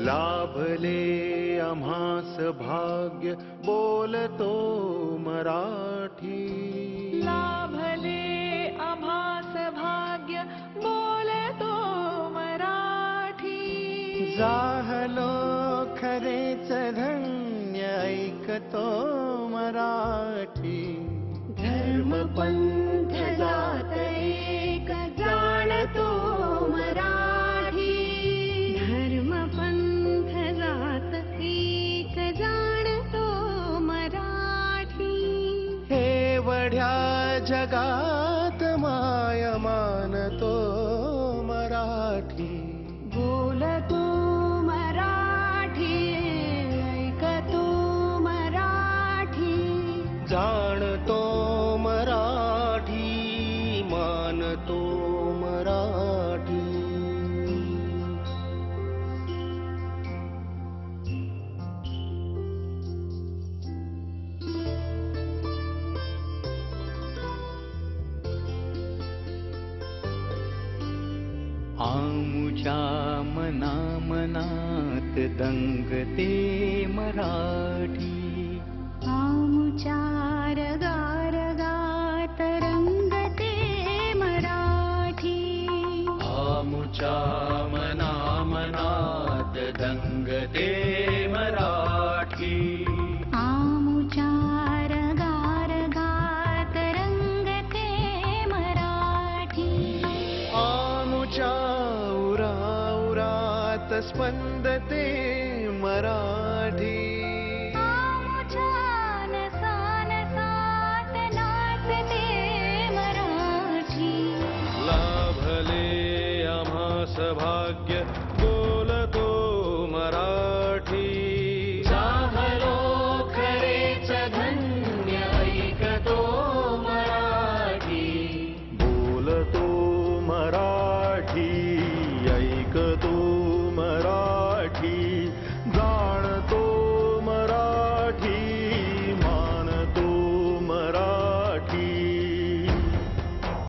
लाभले आम्हास भाग्य बोलतो मराठी. लाभले आम्हास भाग्य बोलतो मराठी. जाहलो खरेच धन्य ऐकतो मराठी. धर्म पंथ जात एक जाणतो मराठी. धर्म पंथ जात एक जाणतो मराठी. एवढ्या जगात माय मानतो मराठी. बोलतो मराठी, ऐकतो मराठी. जाणतो मराठी, मानतो मराठी. आमुच्या मना मनात दंगते मराठी. आमुच्या रगारगात रंगते मराठी. आमुच्या मना मनात दंगते मराठी. आमुच्या रगारगात रंगते मराठी. आमुच्या उरात स्पंदते मराठी. आमुच्या नसानसात नाचते मराठी. लाभले आम्हास भाग्य